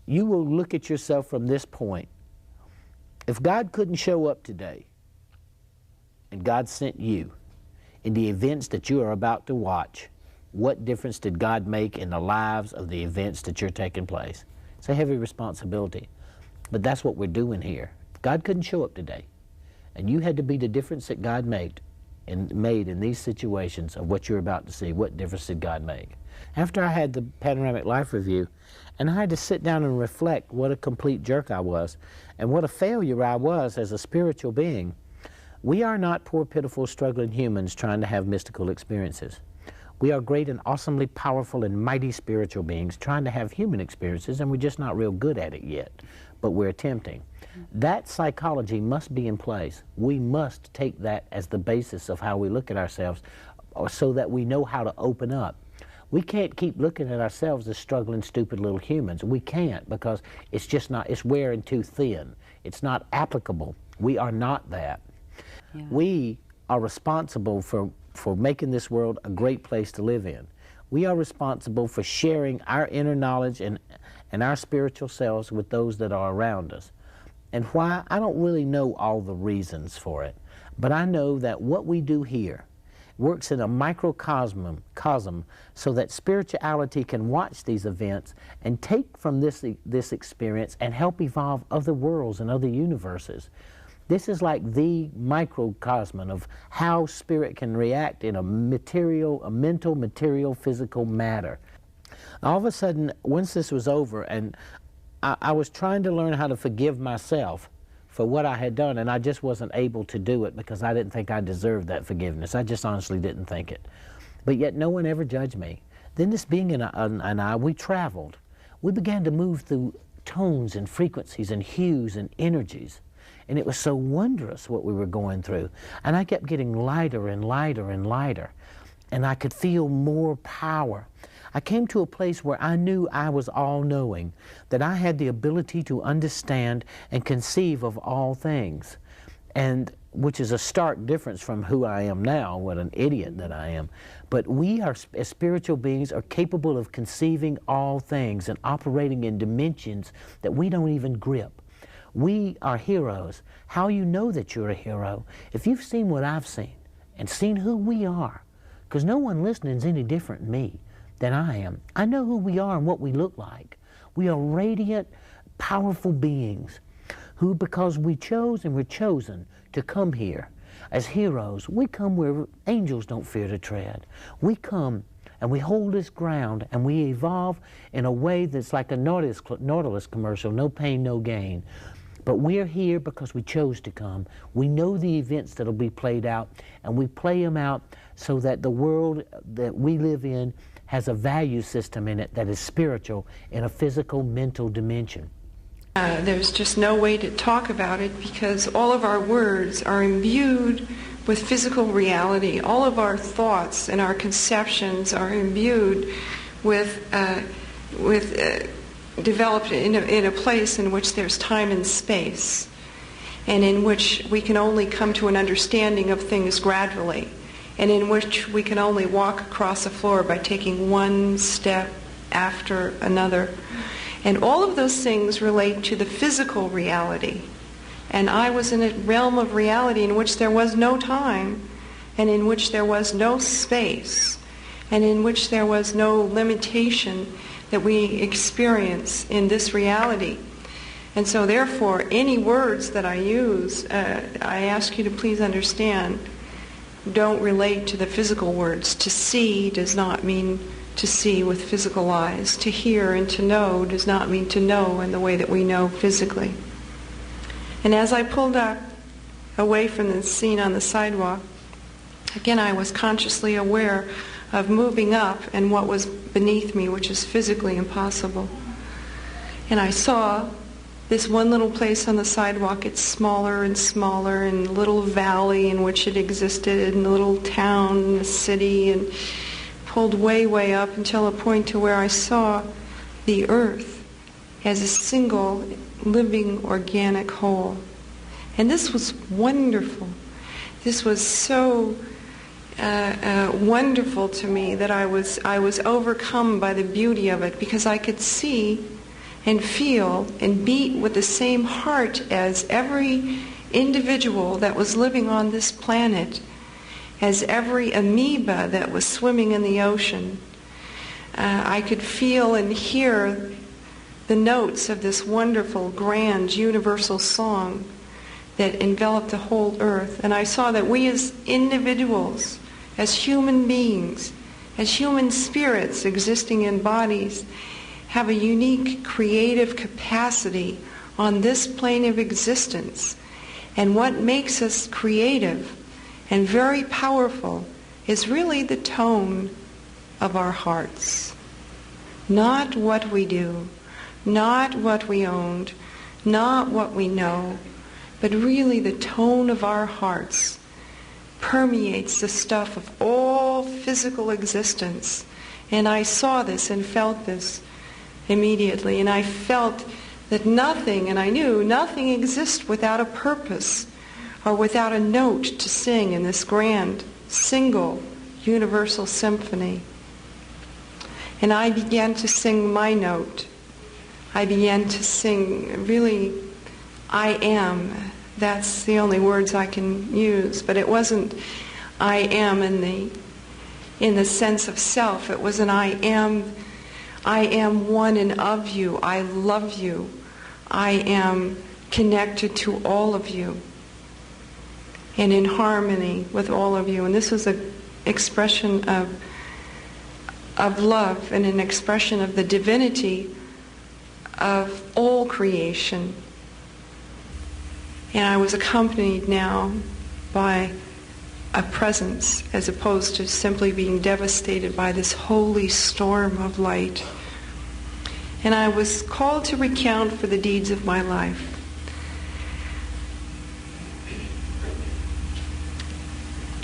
you will look at yourself from this point. If God couldn't show up today, and God sent you in the events that you are about to watch, what difference did God make in the lives of the events that you're taking place? It's a heavy responsibility, but that's what we're doing here. If God couldn't show up today, and you had to be the difference that God made in these situations of what you're about to see, what difference did God make? After I had the Panoramic Life Review, and I had to sit down and reflect what a complete jerk I was, and what a failure I was as a spiritual being. We are not poor, pitiful, struggling humans trying to have mystical experiences. We are great and awesomely powerful and mighty spiritual beings trying to have human experiences, and we're just not real good at it yet, but we're attempting. That psychology must be in place. We must take that as the basis of how we look at ourselves, so that we know how to open up. We can't keep looking at ourselves as struggling, stupid little humans. We can't, because it's just not, it's wearing too thin. It's not applicable. We are not that. Yeah. We are responsible for making this world a great place to live in. We are responsible for sharing our inner knowledge and our spiritual selves with those that are around us. And why? I don't really know all the reasons for it, but I know that what we do here works in a microcosm so that spirituality can watch these events and take from this experience and help evolve other worlds and other universes. This is like the microcosm of how spirit can react in a mental, material, physical matter. All of a sudden, once this was over, and I was trying to learn how to forgive myself for what I had done, and I just wasn't able to do it because I didn't think I deserved that forgiveness. I just honestly didn't think it. But yet no one ever judged me. Then this being and I, we traveled. We began to move through tones and frequencies and hues and energies. And it was so wondrous what we were going through. And I kept getting lighter and lighter and lighter. And I could feel more power. I came to a place where I knew I was all-knowing, that I had the ability to understand and conceive of all things, and which is a stark difference from who I am now, what an idiot that I am. But we are, as spiritual beings, are capable of conceiving all things and operating in dimensions that we don't even grip. We are heroes. How you know that you're a hero? If you've seen what I've seen and seen who we are, because no one listening is any different than me, than I am. I know who we are and what we look like. We are radiant, powerful beings who, because we chose and were chosen to come here as heroes, we come where angels don't fear to tread. We come and we hold this ground and we evolve in a way that's like a Nautilus commercial, no pain, no gain. But we're here because we chose to come. We know the events that'll be played out, and we play them out so that the world that we live in has a value system in it that is spiritual in a physical, mental dimension. There's just no way to talk about it because all of our words are imbued with physical reality. All of our thoughts and our conceptions are imbued with developed in a place in which there's time and space, and in which we can only come to an understanding of things gradually, and in which we can only walk across a floor by taking one step after another. And all of those things relate to the physical reality. And I was in a realm of reality in which there was no time, and in which there was no space, and in which there was no limitation that we experience in this reality. And so therefore, any words that I use, I ask you to please understand, don't relate to the physical words. To see does not mean to see with physical eyes. To hear and to know does not mean to know in the way that we know physically. And as I pulled up away from the scene on the sidewalk, again I was consciously aware of moving up and what was beneath me, which is physically impossible. And I saw this one little place on the sidewalk. It's smaller and smaller, and a little valley in which it existed, and a little town, a city, and pulled way, way up until a point to where I saw the earth as a single living organic whole. And this was wonderful. This was so wonderful to me that I was overcome by the beauty of it, because I could see and feel and beat with the same heart as every individual that was living on this planet, as every amoeba that was swimming in the ocean. I could feel and hear the notes of this wonderful, grand, universal song that enveloped the whole earth. And I saw that we as individuals, as human beings, as human spirits existing in bodies, have a unique creative capacity on this plane of existence. And what makes us creative and very powerful is really the tone of our hearts. Not what we do, not what we own, not what we know, but really the tone of our hearts permeates the stuff of all physical existence. And I saw this and felt this immediately. And I felt that nothing, and I knew nothing exists without a purpose or without a note to sing in this grand, single, universal symphony. And I began to sing my note. I began to sing really, I am. That's the only words I can use. But it wasn't I am in the sense of self. It was an I am one and of you. I love you. I am connected to all of you and in harmony with all of you. And this was an expression of love and an expression of the divinity of all creation. And I was accompanied now by a presence as opposed to simply being devastated by this holy storm of light. And I was called to recount for the deeds of my life.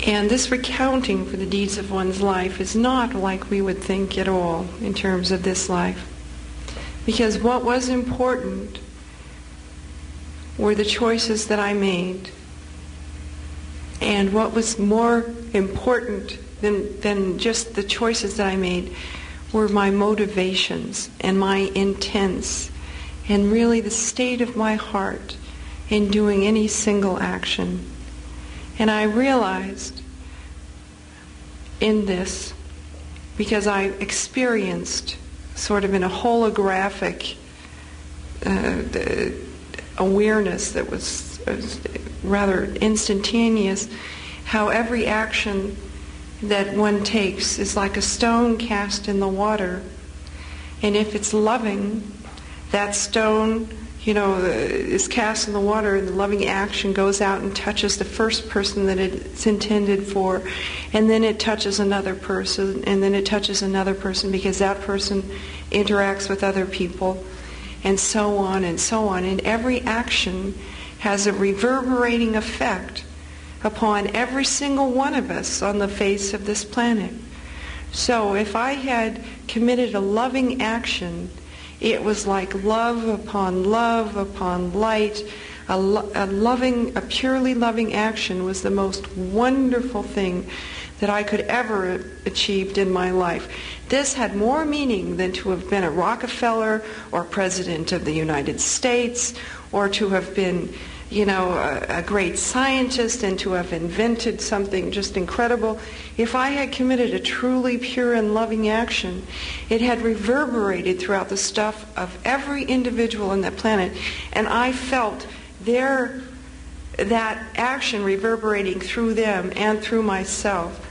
And this recounting for the deeds of one's life is not like we would think at all in terms of this life. Because what was important were the choices that I made. And what was more important than just the choices that I made were my motivations and my intents and really the state of my heart in doing any single action. And I realized in this, because I experienced sort of in a holographic awareness that was rather instantaneous, how every action that one takes is like a stone cast in the water. And if it's loving, that stone, is cast in the water, and the loving action goes out and touches the first person that it's intended for, and then it touches another person, and then it touches another person, because that person interacts with other people, and so on and so on. And every action has a reverberating effect upon every single one of us on the face of this planet. So if I had committed a loving action, it was like love upon light. A purely loving action was the most wonderful thing that I could ever achieved in my life. This had more meaning than to have been a Rockefeller or President of the United States, or to have been a great scientist and to have invented something just incredible. If I had committed a truly pure and loving action, it had reverberated throughout the stuff of every individual on that planet, and I felt that action reverberating through them and through myself.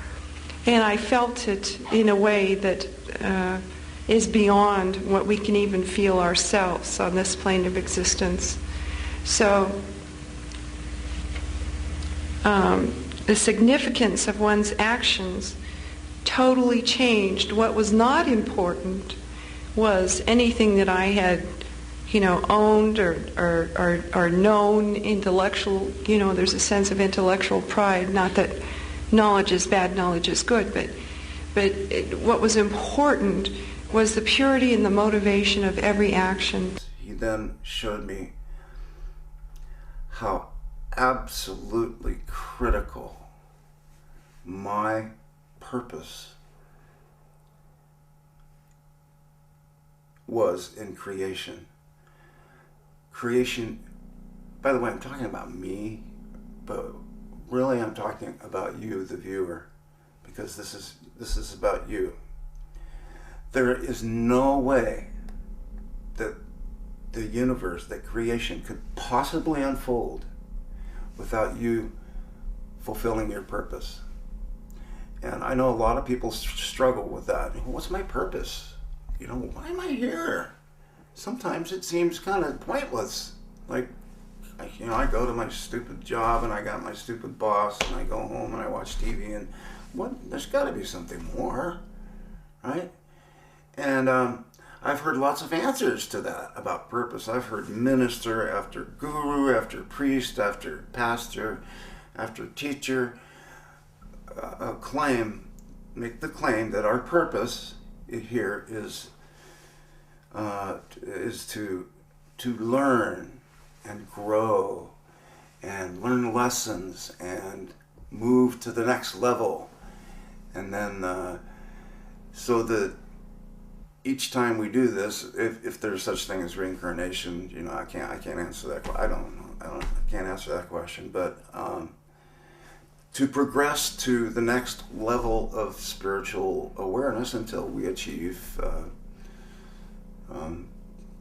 And I felt it in a way that is beyond what we can even feel ourselves on this plane of existence. So the significance of one's actions totally changed. What was not important was anything that I had, owned or known intellectual. There's a sense of intellectual pride. Not that knowledge is bad, knowledge is good, but what was important was the purity and the motivation of every action. He then showed me how absolutely critical my purpose was in creation. creation, by the way, I'm talking about me, but really I'm talking about you, the viewer, because this is about you. There is no way that the universe, that creation could possibly unfold without you fulfilling your purpose. And I know a lot of people struggle with that. What's my purpose? You know, why am I here? Sometimes it seems kind of pointless. Like, you know, I go to my stupid job and I got my stupid boss and I go home and I watch TV and there's got to be something more, right? And I've heard lots of answers to that about purpose. I've heard minister after guru, after priest, after pastor, after teacher make the claim that our purpose here is to learn and grow and learn lessons and move to the next level. And then so that each time we do this, if there's such thing as reincarnation, you know, I can't answer that. I can't answer that question. But to progress to the next level of spiritual awareness until we achieve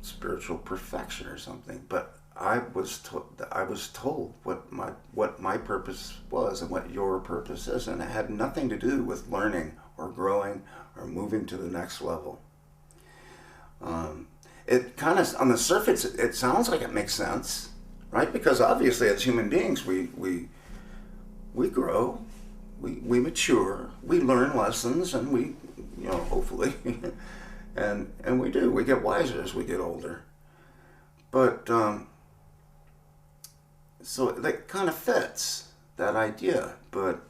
spiritual perfection or something. But I was told what my purpose was and what your purpose is, and it had nothing to do with learning or growing or moving to the next level. It kind of, on the surface, it sounds like it makes sense, right? Because obviously, as human beings, we grow, we mature, we learn lessons, and we, you know, hopefully, and we get wiser as we get older. But so that kind of fits that idea. But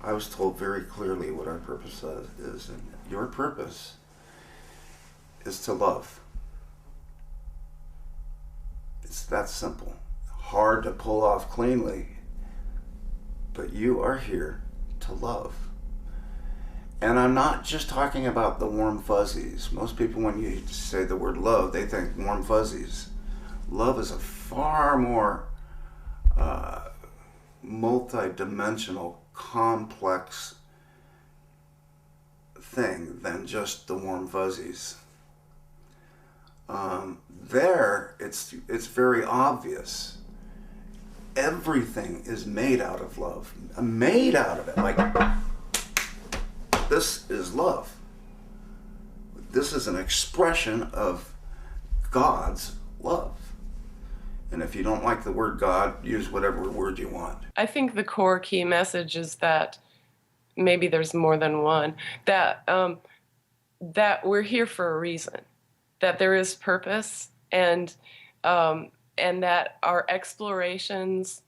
I was told very clearly what our purpose is, and your purpose is to love. It's that simple. Hard to pull off cleanly, but you are here to love. And I'm not just talking about the warm fuzzies. Most people, when you say the word love, they think warm fuzzies. Love is a far more multi-dimensional, complex thing than just the warm fuzzies. There, it's very obvious. Everything is made out of love. Made out of it. Like, this is love. This is an expression of God's love. And if you don't like the word God, use whatever word you want. I think the core key message is that maybe there's more than one, that we're here for a reason, that there is purpose, and that our explorations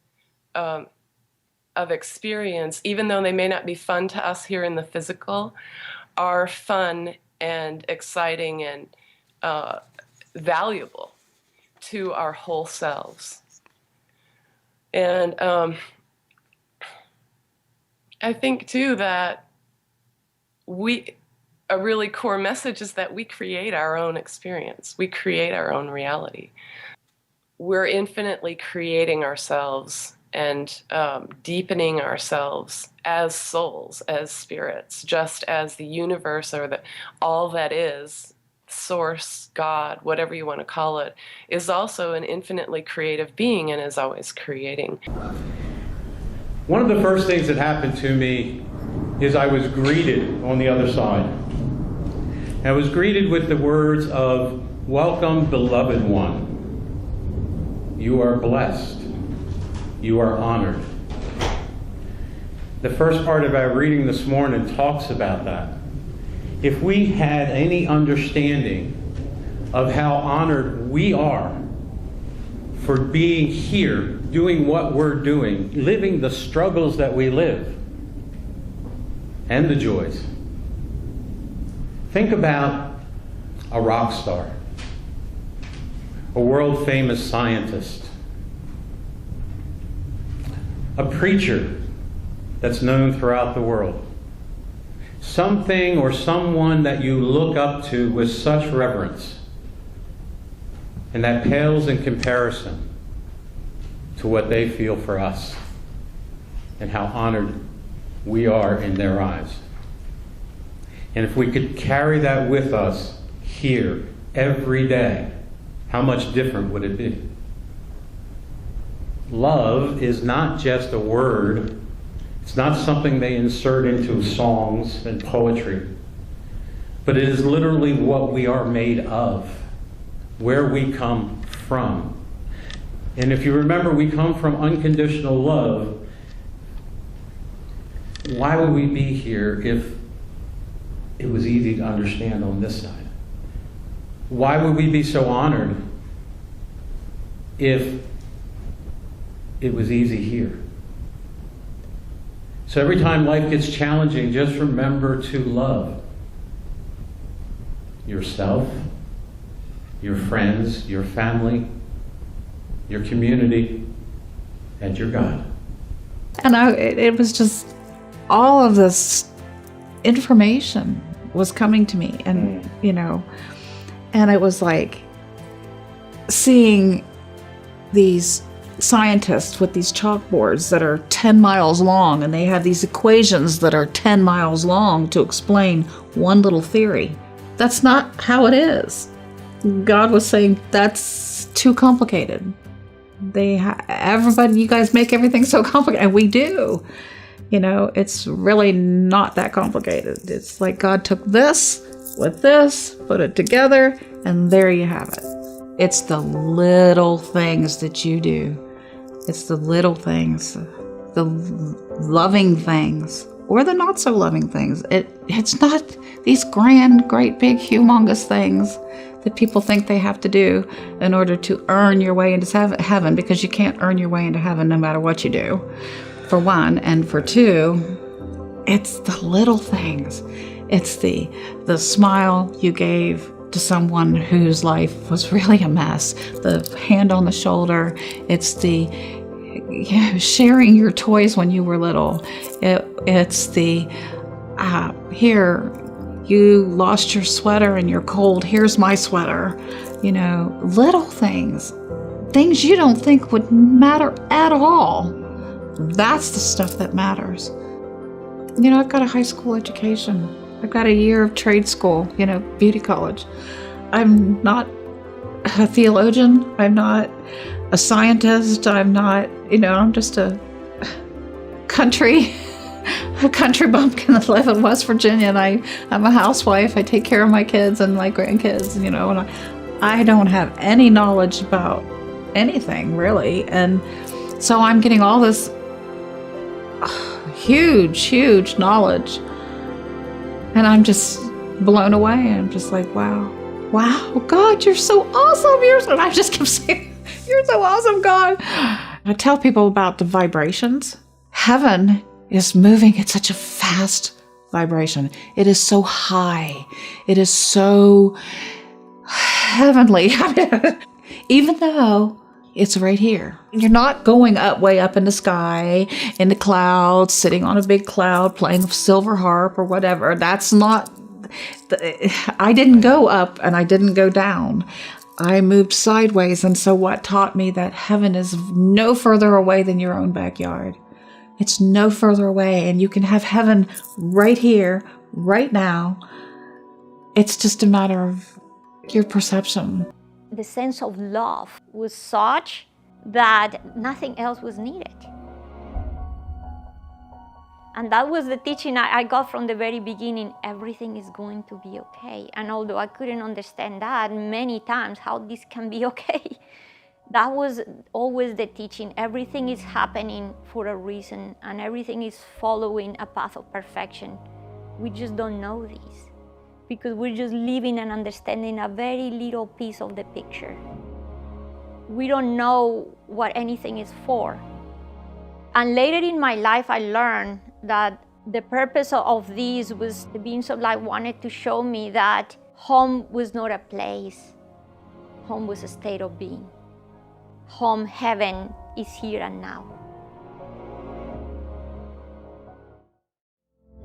of experience, even though they may not be fun to us here in the physical, are fun and exciting and valuable to our whole selves. And I think too that a really core message is that we create our own experience. We create our own reality. We're infinitely creating ourselves and deepening ourselves as souls, as spirits, just as the universe, or all that is, source, God, whatever you want to call it, is also an infinitely creative being and is always creating. One of the first things that happened to me is I was greeted on the other side. I was greeted with the words of, "Welcome, beloved one. You are blessed. You are honored." The first part of our reading this morning talks about that. If we had any understanding of how honored we are for being here, doing what we're doing, living the struggles that we live, and the joys. Think about a rock star, a world-famous scientist, a preacher that's known throughout the world, something or someone that you look up to with such reverence. And that pales in comparison to what they feel for us and how honored we are in their eyes. And if we could carry that with us here every day, how much different would it be? Love is not just a word. It's not something they insert into songs and poetry. But it is literally what we are made of, where we come from. And if you remember, we come from unconditional love. Why would we be here if it was easy to understand on this side? Why would we be so honored if it was easy here? So every time life gets challenging, just remember to love yourself, your friends, your family, your community, and your God. And it was just all of this information was coming to me, and and it was like seeing these scientists with these chalkboards that are 10 miles long, and they have these equations that are 10 miles long to explain one little theory. That's not how it is. God was saying that's too complicated. Everybody, you guys make everything so complicated, and we do. It's really not that complicated. It's like God took this with this, put it together, and there you have it. It's the little things that you do. It's the little things, the loving things, or the not so loving things. It's not these grand, great, big, humongous things that people think they have to do in order to earn your way into heaven, because you can't earn your way into heaven no matter what you do, for one. And for two, it's the little things. It's the smile you gave to someone whose life was really a mess, the hand on the shoulder. It's the sharing your toys when you were little. It's the here, you lost your sweater and you're cold, here's my sweater. Little things you don't think would matter at all. That's the stuff that matters. I've got a high school education. I've got a year of trade school, beauty college. I'm not a theologian. I'm not a scientist. I'm not, I'm just a country bumpkin that live in West Virginia, and I'm a housewife. I take care of my kids and my grandkids, and I don't have any knowledge about anything, really. And so I'm getting all this huge knowledge. And I'm just blown away. I'm just like, wow, God, you're so awesome. And I just kept saying, you're so awesome, God. I tell people about the vibrations. Heaven is moving at such a fast vibration. It is so high. It is so heavenly. Even though it's right here. You're not going up, way up in the sky, in the clouds, sitting on a big cloud, playing a silver harp or whatever. That's not, I didn't go up and I didn't go down. I moved sideways. And so what taught me that heaven is no further away than your own backyard. It's no further away, and you can have heaven right here, right now. It's just a matter of your perception. The sense of love was such that nothing else was needed. And that was the teaching I got from the very beginning. Everything is going to be okay. And although I couldn't understand that many times, how this can be okay, that was always the teaching. Everything is happening for a reason, and everything is following a path of perfection. We just don't know this, because we're just living and understanding a very little piece of the picture. We don't know what anything is for. And later in my life, I learned that the purpose of this was the beings of light wanted to show me that home was not a place. Home was a state of being. Home, heaven, is here and now.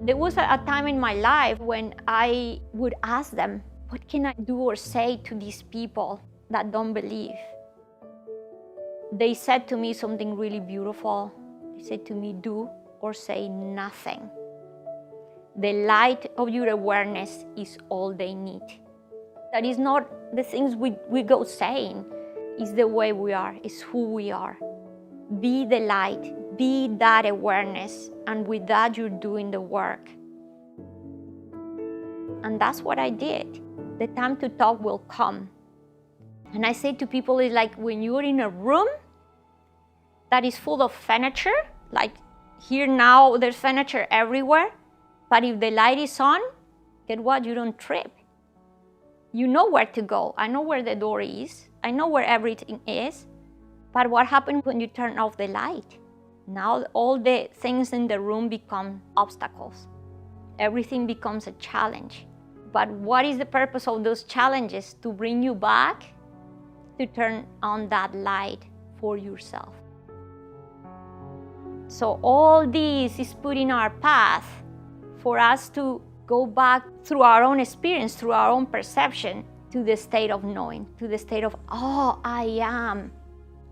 There was a time in my life when I would ask them, what can I do or say to these people that don't believe. They said to me something really beautiful. They said to me, do or say nothing. The light of your awareness is all they need. That is not the things we go saying. It's the way we are, it's who we are. Be the light, be that awareness, and with that you're doing the work. And that's what I did. The time to talk will come. And I say to people, it's like when you're in a room that is full of furniture, like here now there's furniture everywhere, but if the light is on, get what? You don't trip. You know where to go. I know where the door is. I know where everything is. But what happens when you turn off the light? Now all the things in the room become obstacles. Everything becomes a challenge. But what is the purpose of those challenges? To bring you back, to turn on that light for yourself. So all this is put in our path for us to go back through our own experience, through our own perception, to the state of knowing, to the state of, oh, I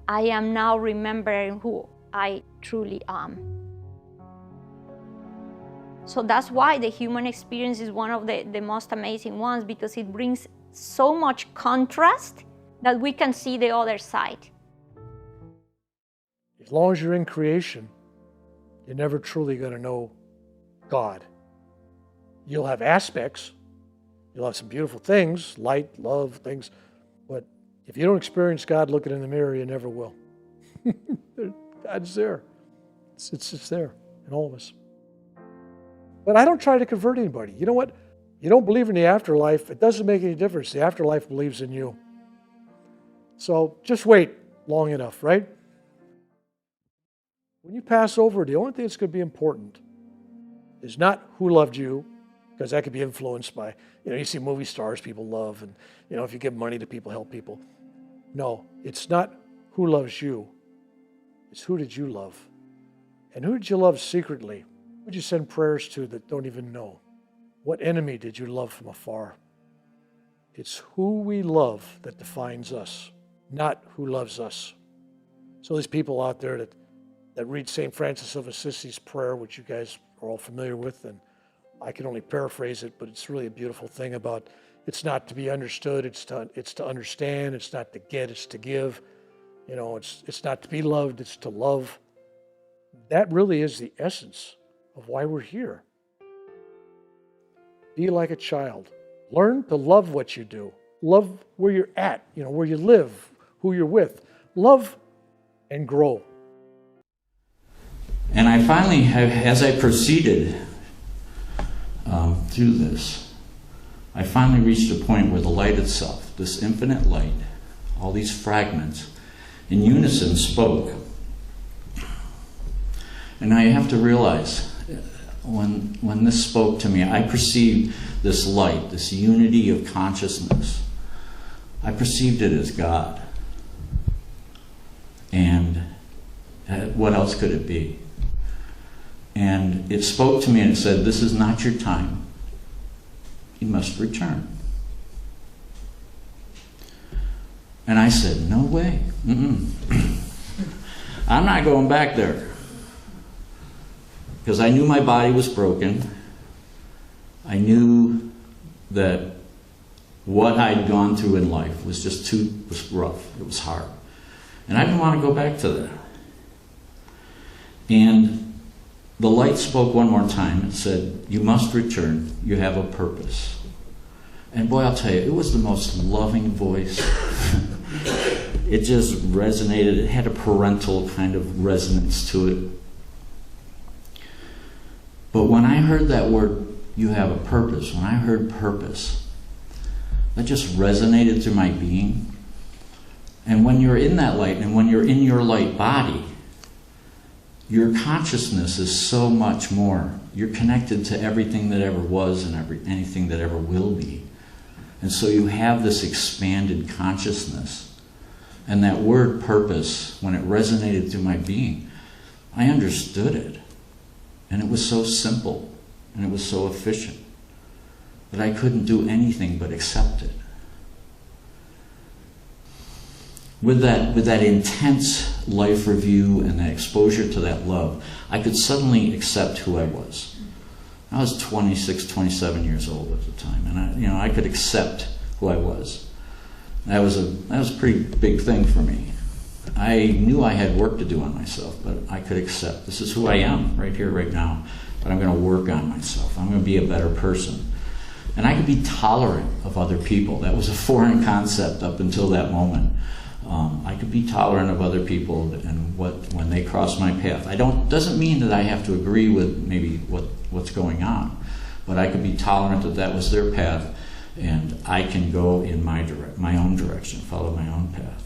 am now remembering who I truly am. So that's why the human experience is one of the most amazing ones, because it brings so much contrast that we can see the other side. As long as you're in creation, you're never truly going to know God. You'll have aspects, you'll have some beautiful things, light, love, things, but if you don't experience God looking in the mirror, you never will. God's there. It's just there in all of us. But I don't try to convert anybody. You know what? You don't believe in the afterlife, it doesn't make any difference. The afterlife believes in you. So just wait long enough, right? When you pass over, the only thing that's going to be important is not who loved you, because that could be influenced by, you see movie stars people love, and, if you give money to people, help people. No, it's not who loves you. It's who did you love? And who did you love secretly? Who did you send prayers to that don't even know? What enemy did you love from afar? It's who we love that defines us, not who loves us. So these people out there that read St. Francis of Assisi's prayer, which you guys are all familiar with, and I can only paraphrase it, but it's really a beautiful thing about it's not to be understood, it's to understand, it's not to get, it's to give. It's not to be loved, it's to love. That really is the essence of why we're here. Be like a child. Learn to love what you do. Love where you're at, where you live, who you're with. Love and grow. And I finally, as I proceeded through this, I finally reached a point where the light itself, this infinite light, all these fragments, in unison spoke. And I have to realize, when this spoke to me, I perceived this light, this unity of consciousness. I perceived it as God. And what else could it be? And it spoke to me and it said, this is not your time. You must return. And I said, no way. I'm not going back there. Because I knew my body was broken. I knew that what I'd gone through in life was was rough. It was hard. And I didn't want to go back to that. And the light spoke one more time and said, you must return. You have a purpose. And boy, I'll tell you, it was the most loving voice. It just resonated. It had a parental kind of resonance to it. But when I heard that word, you have a purpose, when I heard purpose, that just resonated through my being. And when you're in that light, and when you're in your light body, your consciousness is so much more. You're connected to everything that ever was and anything that ever will be. And so you have this expanded consciousness. And that word purpose, when it resonated through my being, I understood it. And it was so simple, and it was so efficient, that I couldn't do anything but accept it. With that intense life review and that exposure to that love, I could suddenly accept who I was. I was 26, 27 years old at the time, and I could accept who I was. That was a pretty big thing for me. I knew I had work to do on myself, but I could accept this is who I am right here, right now. But I'm going to work on myself. I'm going to be a better person. And I could be tolerant of other people. That was a foreign concept up until that moment. I could be tolerant of other people and when they cross my path. Doesn't mean that I have to agree with maybe what's going on, but I could be tolerant that was their path, and I can go in my own direction, follow my own path.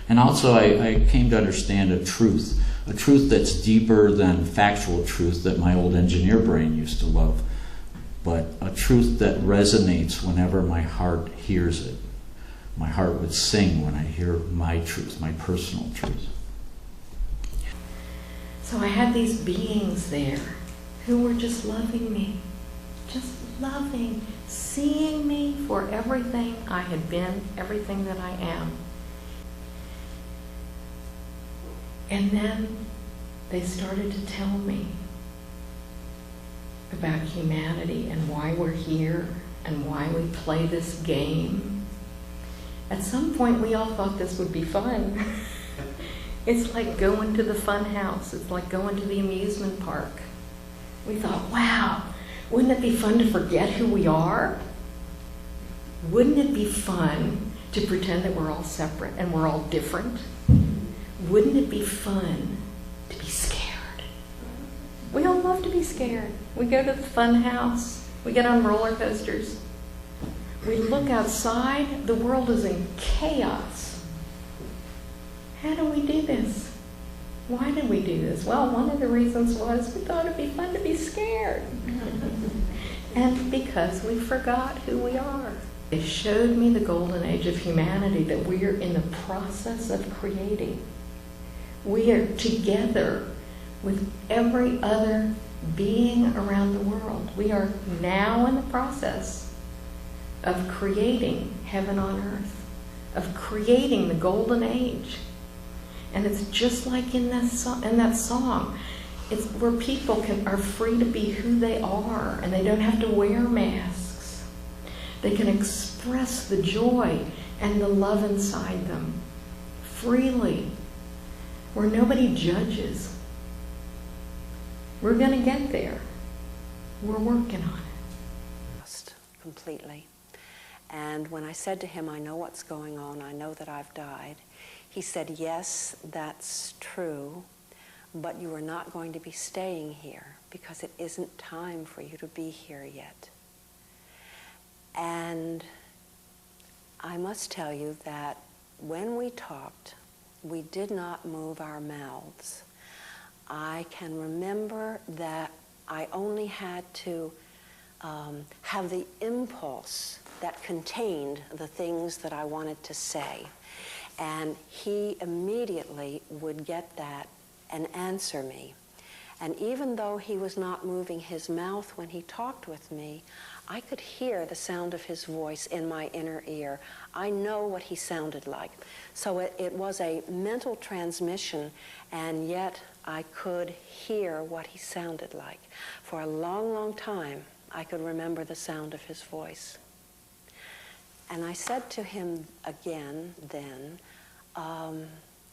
And also, I came to understand a truth that's deeper than factual truth that my old engineer brain used to love, but a truth that resonates whenever my heart hears it. My heart would sing when I hear my truth, my personal truth. So I had these beings there who were just loving me, just loving, seeing me for everything I had been, everything that I am. And then they started to tell me about humanity and why we're here and why we play this game. At some point, we all thought this would be fun. It's like going to the fun house. It's like going to the amusement park. We thought, wow, wouldn't it be fun to forget who we are? Wouldn't it be fun to pretend that we're all separate and we're all different? Wouldn't it be fun to be scared? We all love to be scared. We go to the fun house. We get on roller coasters. We look outside, the world is in chaos. How do we do this? Why did we do this? Well, one of the reasons was we thought it'd be fun to be scared. And because we forgot who we are. It showed me the golden age of humanity that we are in the process of creating. We are together with every other being around the world. We are now in the process of creating heaven on earth, of creating the golden age. And it's just like in that song. It's where people are free to be who they are, and they don't have to wear masks. They can express the joy and the love inside them freely, where nobody judges. We're going to get there. We're working on it. Completely. And when I said to him, I know what's going on, I know that I've died, he said, yes, that's true, but you are not going to be staying here because it isn't time for you to be here yet. And I must tell you that when we talked, we did not move our mouths. I can remember that I only had to have the impulse that contained the things that I wanted to say. And he immediately would get that and answer me. And even though he was not moving his mouth when he talked with me, I could hear the sound of his voice in my inner ear. I know what he sounded like. So it was a mental transmission, and yet I could hear what he sounded like. For a long, long time, I could remember the sound of his voice. And I said to him again then,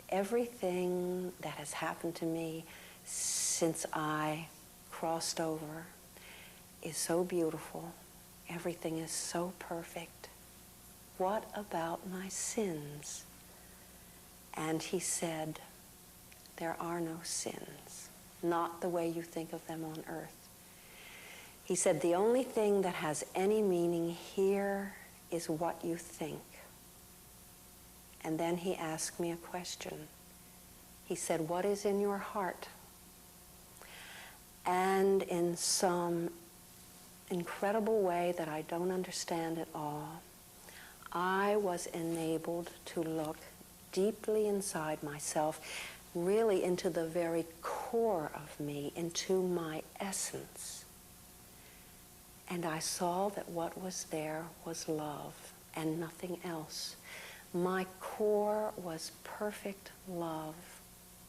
everything that has happened to me since I crossed over is so beautiful. Everything is so perfect. What about my sins? And he said, there are no sins, not the way you think of them on earth. He said, the only thing that has any meaning here is what you think. And then he asked me a question. He said, what is in your heart? And in some incredible way that I don't understand at all, I was enabled to look deeply inside myself, really into the very core of me, into my essence. And I saw that what was there was love and nothing else. My core was perfect love,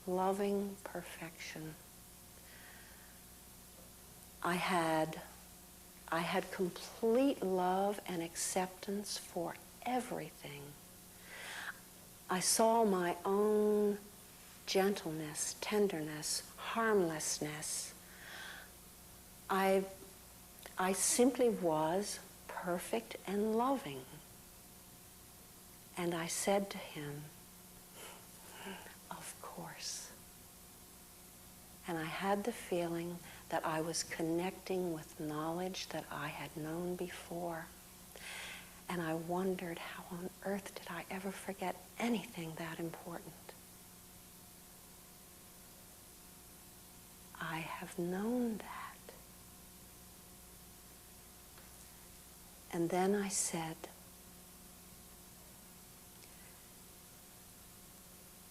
loving perfection. I had complete love and acceptance for everything. I saw my own gentleness, tenderness, harmlessness. I simply was perfect and loving. And I said to him, of course. And I had the feeling that I was connecting with knowledge that I had known before. And I wondered, how on earth did I ever forget anything that important? I have known that. And then I said,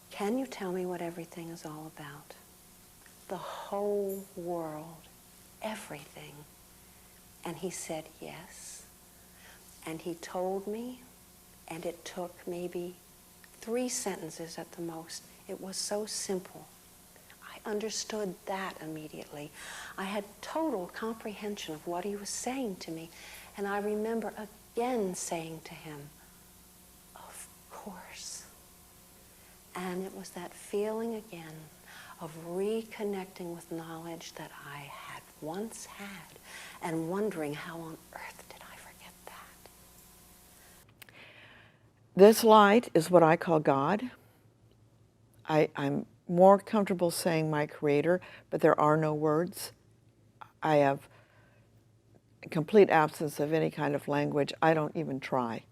can you tell me what everything is all about? The whole world, everything. And he said, yes. And he told me, and it took maybe 3 sentences at the most. It was so simple. I understood that immediately. I had total comprehension of what he was saying to me. And I remember again saying to him, of course. And it was that feeling again of reconnecting with knowledge that I had once had and wondering how on earth did I forget that. This light is what I call God. I'm more comfortable saying my Creator, but there are no words. I have a complete absence of any kind of language. I don't even try.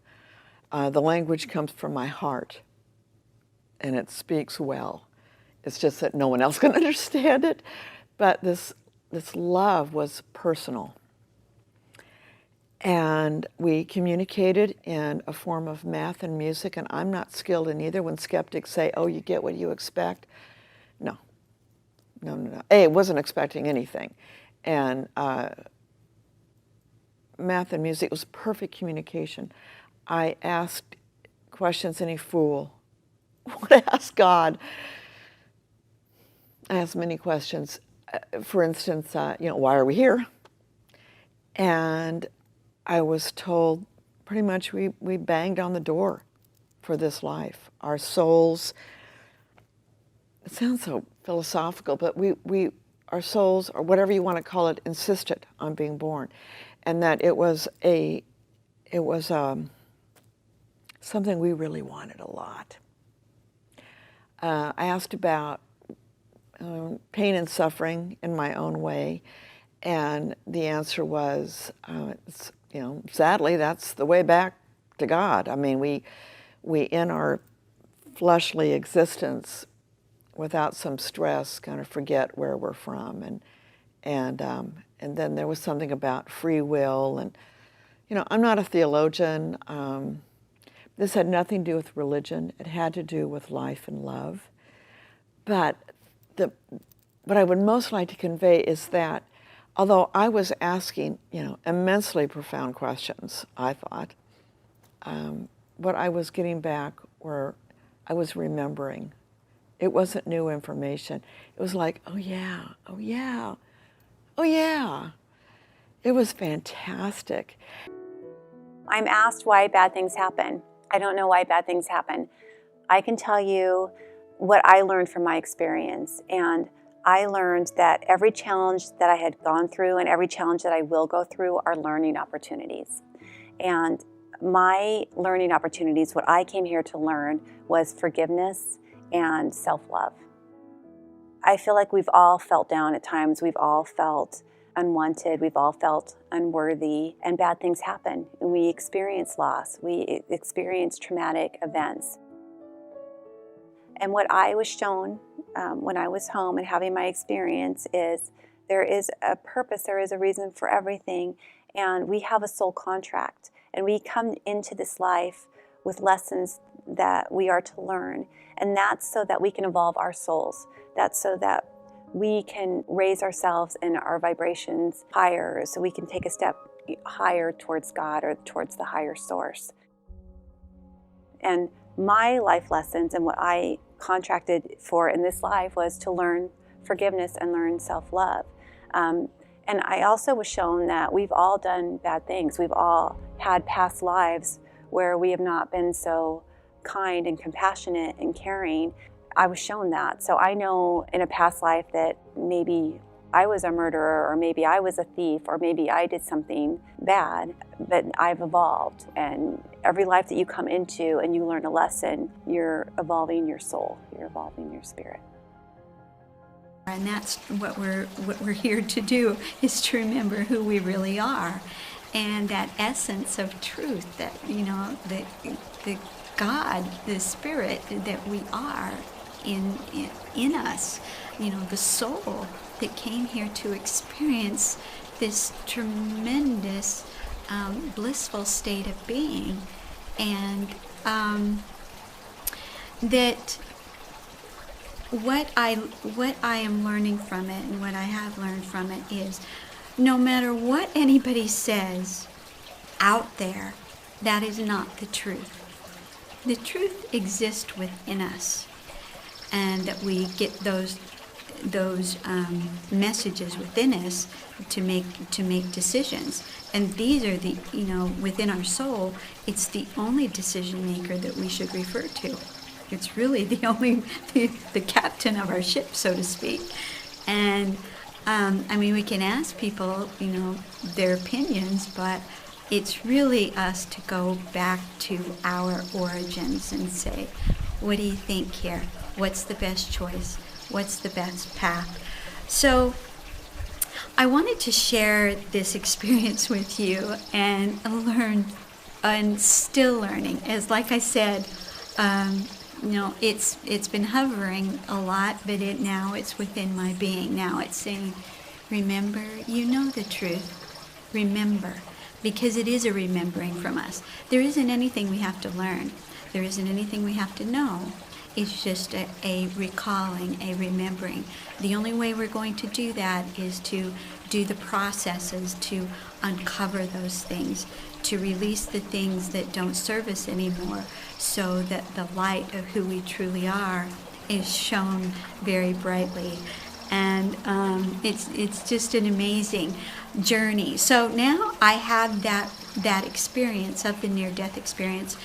The language comes from my heart, and it speaks well. It's just that no one else can understand it. But this love was personal. And we communicated in a form of math and music, and I'm not skilled in either. When skeptics say, oh, you get what you expect. No. I wasn't expecting anything. And math and music was perfect communication. I asked questions any fool would ask God. I asked many questions. For instance, why are we here? And I was told pretty much we banged on the door for this life. Our souls, it sounds so philosophical, but our souls, or whatever you want to call it, insisted on being born. And that it was something we really wanted a lot. I asked about pain and suffering in my own way, and the answer was, sadly, that's the way back to God. I mean, we in our fleshly existence, without some stress, kind of forget where we're from, and then there was something about free will, and I'm not a theologian. This had nothing to do with religion. It had to do with life and love. But what I would most like to convey is that although I was asking, immensely profound questions, I thought, what I was getting back were, I was remembering. It wasn't new information. It was like, oh yeah, oh yeah, oh yeah. It was fantastic. I'm asked why bad things happen. I don't know why bad things happen. I can tell you what I learned from my experience. And I learned that every challenge that I had gone through and every challenge that I will go through are learning opportunities. And my learning opportunities, what I came here to learn, was forgiveness and self-love. I feel like we've all felt down at times. We've all felt unwanted. We've all felt unworthy, and bad things happen. We experience loss. We experience traumatic events. And what I was shown when I was home and having my experience is there is a purpose, there is a reason for everything, and we have a soul contract. And we come into this life with lessons that we are to learn. And that's so that we can evolve our souls. That's so that we can raise ourselves and our vibrations higher, so we can take a step higher towards God or towards the higher source. And my life lessons and what I contracted for in this life was to learn forgiveness and learn self-love. And I also was shown that we've all done bad things. We've all had past lives where we have not been so kind and compassionate and caring. I was shown that. So I know in a past life that maybe I was a murderer, or maybe I was a thief, or maybe I did something bad, but I've evolved. And every life that you come into and you learn a lesson, you're evolving your soul, you're evolving your spirit. And that's what we're here to do, is to remember who we really are, and that essence of truth that, you know, the God, the spirit that we are in us, you know, the soul that came here to experience this tremendous blissful state of being, and that what I am learning from it, and what I have learned from it, is no matter what anybody says out there, that is not the truth. The truth exists within us, and that we get those messages within us to make decisions. And these are the, you know, within our soul, it's the only decision maker that we should refer to. It's really the captain of our ship, so to speak. And I mean, we can ask people, you know, their opinions, but it's really us to go back to our origins and say, what do you think here? What's the best choice? What's the best path? So I wanted to share this experience with you and learn, and still learning. As like I said, you know, it's been hovering a lot, but now it's within my being. Now it's saying, remember, you know the truth. Remember, because it is a remembering from us. There isn't anything we have to learn. There isn't anything we have to know. It's just a recalling, a remembering. The only way we're going to do that is to do the processes to uncover those things, to release the things that don't serve us anymore, so that the light of who we truly are is shown very brightly. And it's just an amazing journey. So now I have that experience of the near-death experience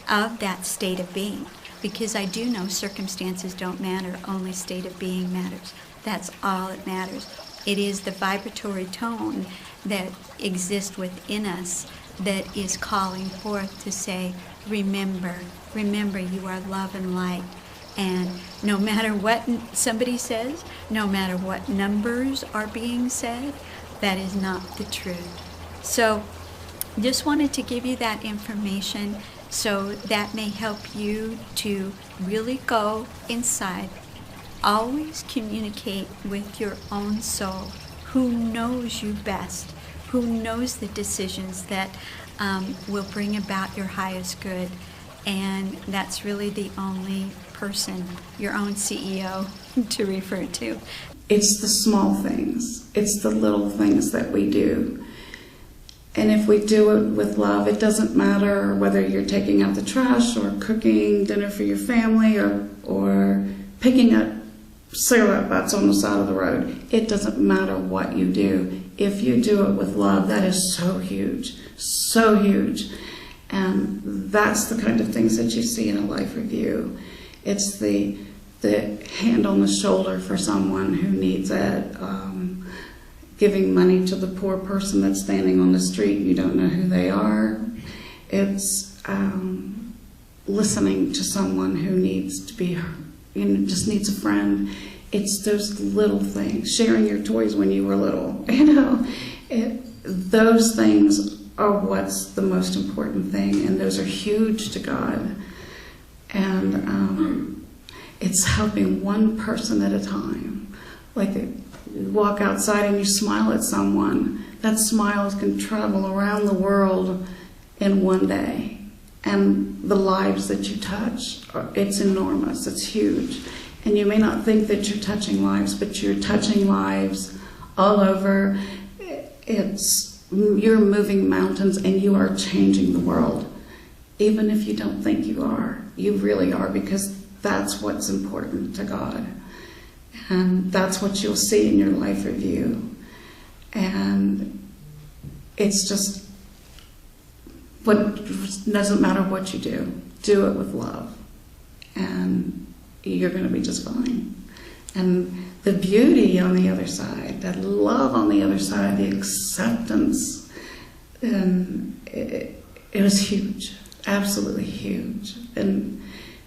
of that state of being, because I do know circumstances don't matter, only state of being matters. That's all that matters. It is the vibratory tone that exists within us that is calling forth to say, remember, remember, you are love and light. And no matter what somebody says, no matter what numbers are being said, that is not the truth. So just wanted to give you that information, so that may help you to really go inside. Always communicate with your own soul, who knows you best, who knows the decisions that will bring about your highest good. And that's really the only person, your own CEO, to refer to. It's the small things. It's the little things that we do. And if we do it with love, it doesn't matter whether you're taking out the trash or cooking dinner for your family or picking up cigarette butts on the side of the road. It doesn't matter what you do. If you do it with love, that is so huge, so huge. And that's the kind of things that you see in a life review. It's the hand on the shoulder for someone who needs it, giving money to the poor person that's standing on the street, you don't know who they are. It's listening to someone who needs to be, just needs a friend. It's those little things. Sharing your toys when you were little, those things are what's the most important thing, and those are huge to God. And it's helping one person at a time. Like you walk outside and you smile at someone, that smile can travel around the world in one day. And the lives that you touch, it's enormous, it's huge. And you may not think that you're touching lives, but you're touching lives all over. You're moving mountains, and you are changing the world. even if you don't think you are. You really are, because that's what's important to God. And that's what you'll see in your life review. And it's just, doesn't matter what you do it with love. And you're going to be just fine. And the beauty on the other side, that love on the other side, the acceptance, and it was huge, absolutely huge. And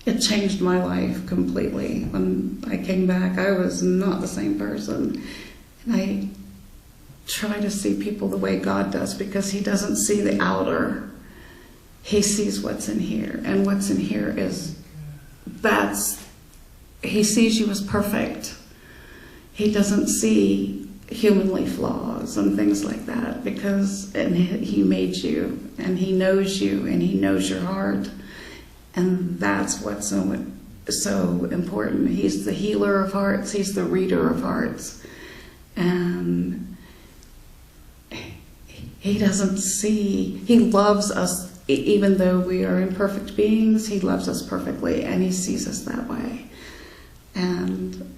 it changed my life completely. When I came back, I was not the same person. And I try to see people the way God does, because he doesn't see the outer. He sees what's in here. And what's in here is, he sees you as perfect. He doesn't see humanly flaws and things like that, because he made you, and he knows you, and he knows your heart. And that's what's so important. He's the healer of hearts. He's the reader of hearts. And he doesn't see, he loves us, even though we are imperfect beings, he loves us perfectly, and he sees us that way. And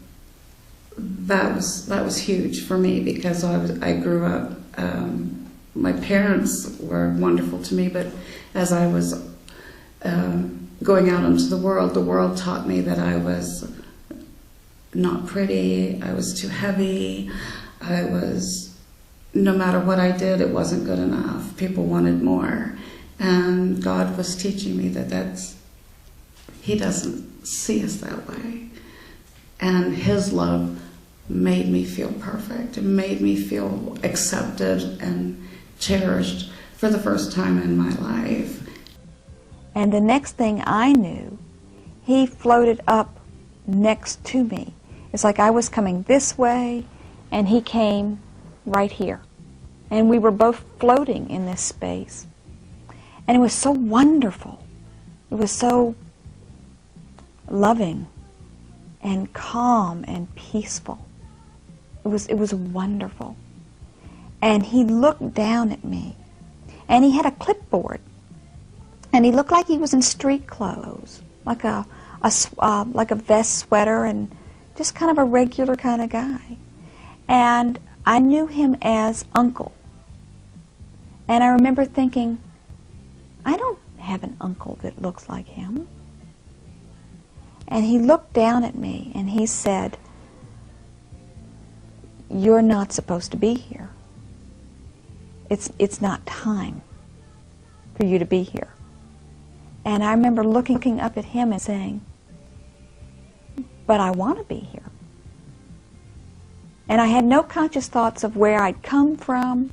that was huge for me, because I grew up, my parents were wonderful to me, but as I was going out into the world taught me that I was not pretty, I was too heavy, no matter what I did, it wasn't good enough. People wanted more. And God was teaching me that he doesn't see us that way. And his love made me feel perfect. It made me feel accepted and cherished for the first time in my life. And the next thing I knew, he floated up next to me. It's like I was coming this way, and he came right here. And we were both floating in this space. And it was so wonderful. It was so loving and calm and peaceful. It was wonderful. And he looked down at me, and he had a clipboard, and he looked like he was in street clothes, like a vest sweater, and just kind of a regular kind of guy. And I knew him as Uncle. And I remember thinking, I don't have an uncle that looks like him. And he looked down at me and he said, "You're not supposed to be here. It's not time for you to be here." And I remember looking up at him and saying, "But I want to be here." And I had no conscious thoughts of where I'd come from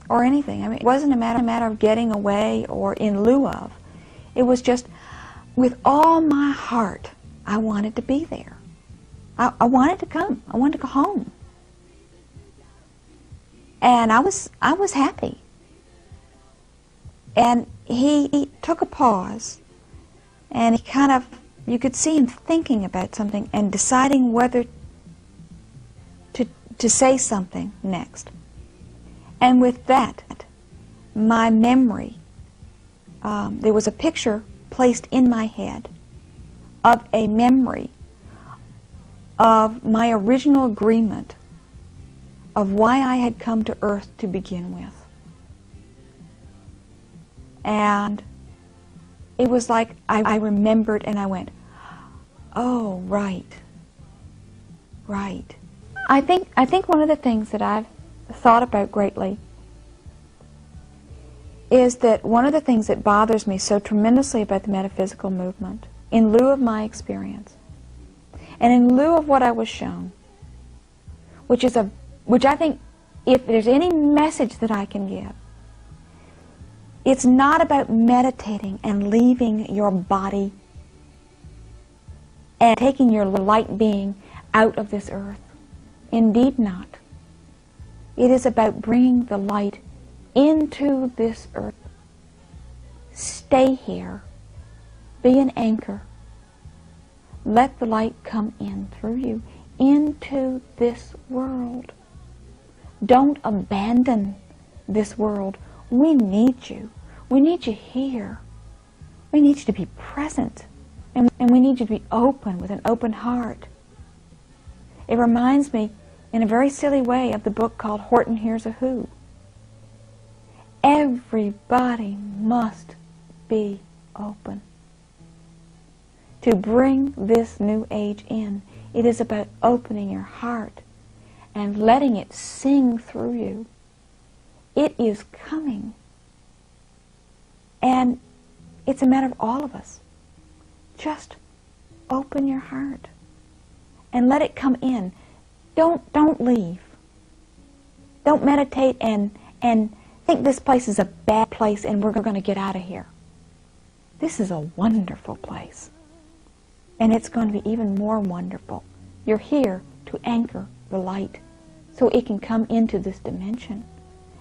or anything. I mean, it wasn't a matter of getting away or in lieu of. It was just, with all my heart, I wanted to be there. I wanted to come. I wanted to go home. And I was happy. And he took a pause, and he kind of, you could see him thinking about something and deciding whether to say something next. And with that, my memory, there was a picture placed in my head of a memory of my original agreement of why I had come to earth to begin with. And it was like I remembered, and I went, "Oh, right, right." I think one of the things that I've thought about greatly is that one of the things that bothers me so tremendously about the metaphysical movement, in lieu of my experience, and in lieu of what I was shown, which I think, if there's any message that I can give, it's not about meditating and leaving your body and taking your light being out of this earth. Indeed not. It is about bringing the light into this earth. Stay here. Be an anchor. Let the light come in through you into this world. Don't abandon this world. We need you. We need you here. We need you to be present, and we need you to be open with an open heart. It reminds me, in a very silly way, of the book called Horton Hears a Who. Everybody must be open. To bring this new age in, it is about opening your heart and letting it sing through you. It is coming. And it's a matter of all of us. Just open your heart and let it come in. Don't leave. Don't meditate and think this place is a bad place and we're going to get out of here. This is a wonderful place. And it's going to be even more wonderful. You're here to anchor the light so it can come into this dimension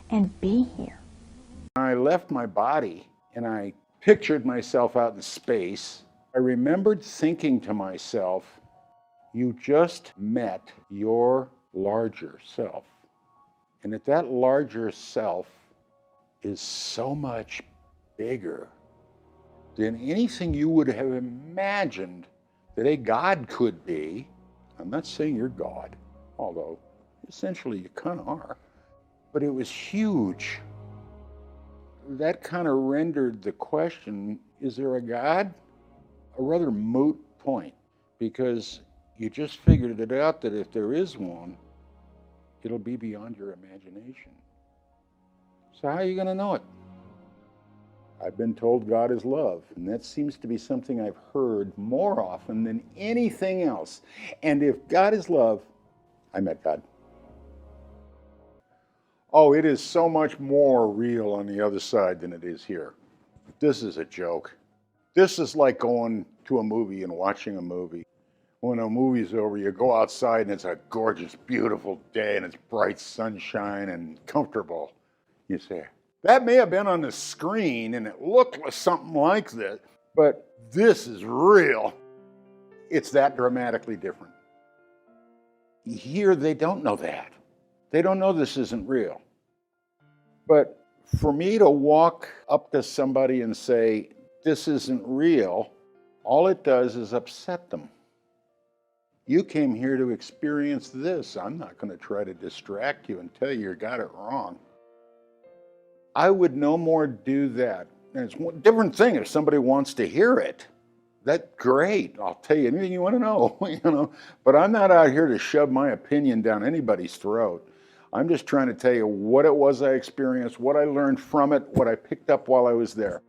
and be here. I left my body and I pictured myself out in space. I remembered thinking to myself, you just met your larger self. And that larger self is so much bigger than anything you would have imagined that a God could be. I'm not saying you're God, although essentially you kind of are, but it was huge. That kind of rendered the question, is there a God? A rather moot point, because you just figured it out that if there is one, it'll be beyond your imagination. So how are you going to know it? I've been told God is love, and that seems to be something I've heard more often than anything else. And if God is love, I met God. Oh, it is so much more real on the other side than it is here. This is a joke. This is like going to a movie and watching a movie. When a movie's over, you go outside and it's a gorgeous, beautiful day and it's bright sunshine and comfortable. You say, that may have been on the screen and it looked like something like this, but this is real. It's that dramatically different. Here, they don't know that. They don't know this isn't real. But for me to walk up to somebody and say, this isn't real, all it does is upset them. You came here to experience this. I'm not going to try to distract you and tell you got it wrong. I would no more do that. And it's a different thing if somebody wants to hear it. That's great. I'll tell you anything you want to know, But I'm not out here to shove my opinion down anybody's throat. I'm just trying to tell you what it was I experienced, what I learned from it, what I picked up while I was there.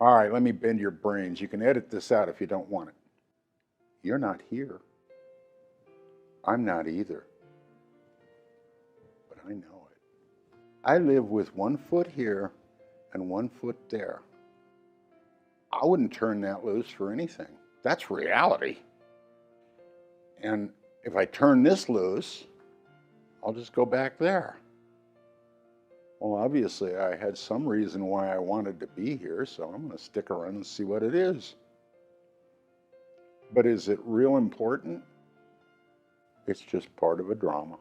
All right, let me bend your brains. You can edit this out if you don't want it. You're not here. I'm not either. But I know it. I live with 1 foot here and 1 foot there. I wouldn't turn that loose for anything. That's reality. And if I turn this loose, I'll just go back there. Well, obviously, I had some reason why I wanted to be here, so I'm going to stick around and see what it is. But is it real important? It's just part of a drama.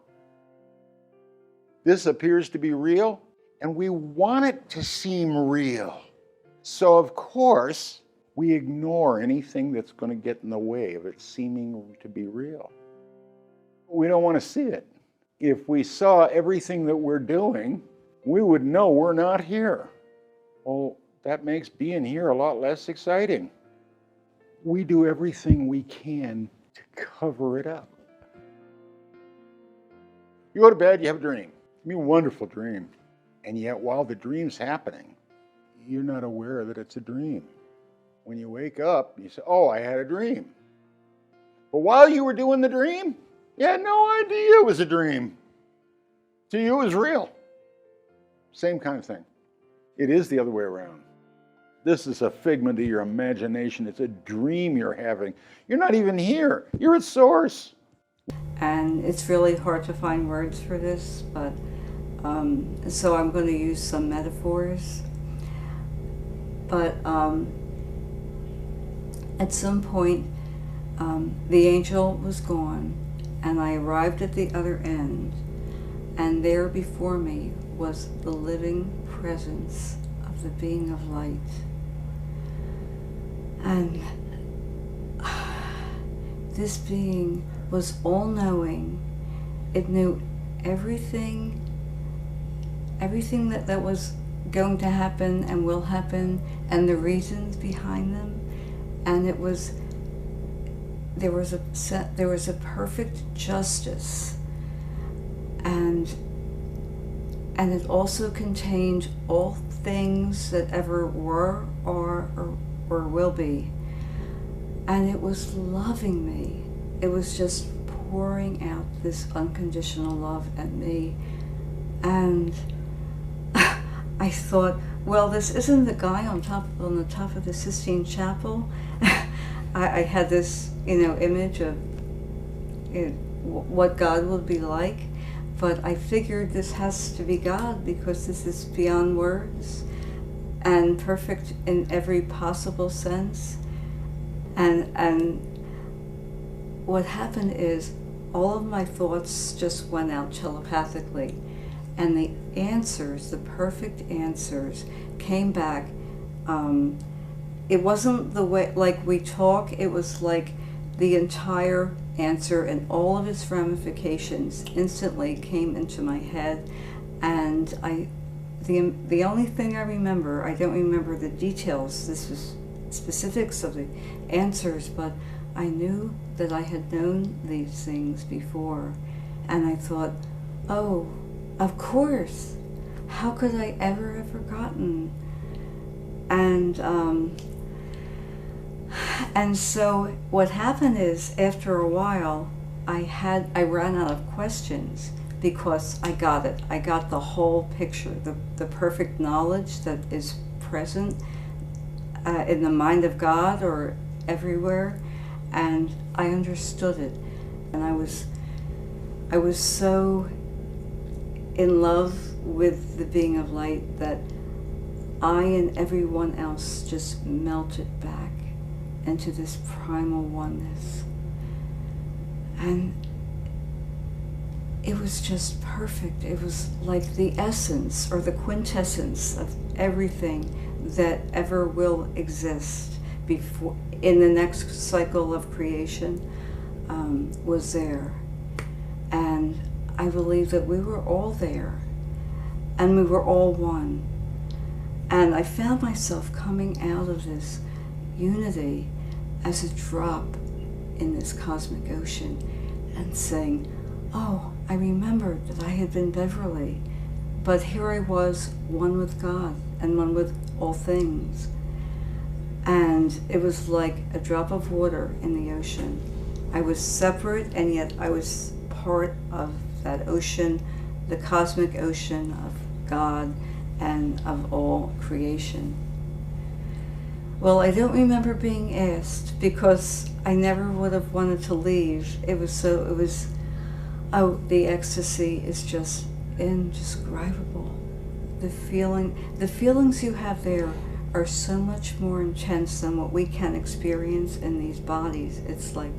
This appears to be real, and we want it to seem real. So, of course, we ignore anything that's going to get in the way of it seeming to be real. We don't want to see it. If we saw everything that we're doing, we would know we're not here. Well, that makes being here a lot less exciting. We do everything we can to cover it up. You go to bed, you have a dream. I mean, a wonderful dream. And yet, while the dream's happening, you're not aware that it's a dream. When you wake up, you say, oh, I had a dream. But while you were doing the dream, you had no idea it was a dream. To you, it was real. Same kind of thing. It is the other way around. This is a figment of your imagination. It's a dream you're having. You're not even here. You're at source. And it's really hard to find words for this, but so I'm going to use some metaphors. But at some point, the angel was gone, and I arrived at the other end, and there before me was the living presence of the being of light. And this being was all-knowing. It knew everything that was going to happen and will happen, and the reasons behind them. And there was a perfect justice, and it also contained all things that ever were or will be. And it was loving me. It was just pouring out this unconditional love at me. And I thought, well, this isn't the guy on the top of the Sistine Chapel. I had this, image of what God would be like, but I figured this has to be God because this is beyond words and perfect in every possible sense. And what happened is all of my thoughts just went out telepathically, and the answers, the perfect answers, came back. It wasn't the way, like we talk, it was like the entire answer and all of its ramifications instantly came into my head. And the only thing I remember, I don't remember the details, this was specifics of the answers, but I knew that I had known these things before. And I thought, oh, of course, how could I ever have forgotten? And so what happened is, after a while, I ran out of questions because I got it. I got the whole picture, the perfect knowledge that is present in the mind of God or everywhere, and I understood it. And I was so in love with the being of light that I and everyone else just melted back into this primal oneness. And it was just perfect. It was like the essence or the quintessence of everything that ever will exist before in the next cycle of creation was there. And I believe that we were all there, and we were all one. And I found myself coming out of this unity as a drop in this cosmic ocean and saying, oh, I remembered that I had been Beverly, but here I was, one with God and one with all things. And it was like a drop of water in the ocean. I was separate, and yet I was part of that ocean, the cosmic ocean of God and of all creation. Well, I don't remember being asked because I never would have wanted to leave. The ecstasy is just indescribable. The feelings you have there are so much more intense than what we can experience in these bodies. It's like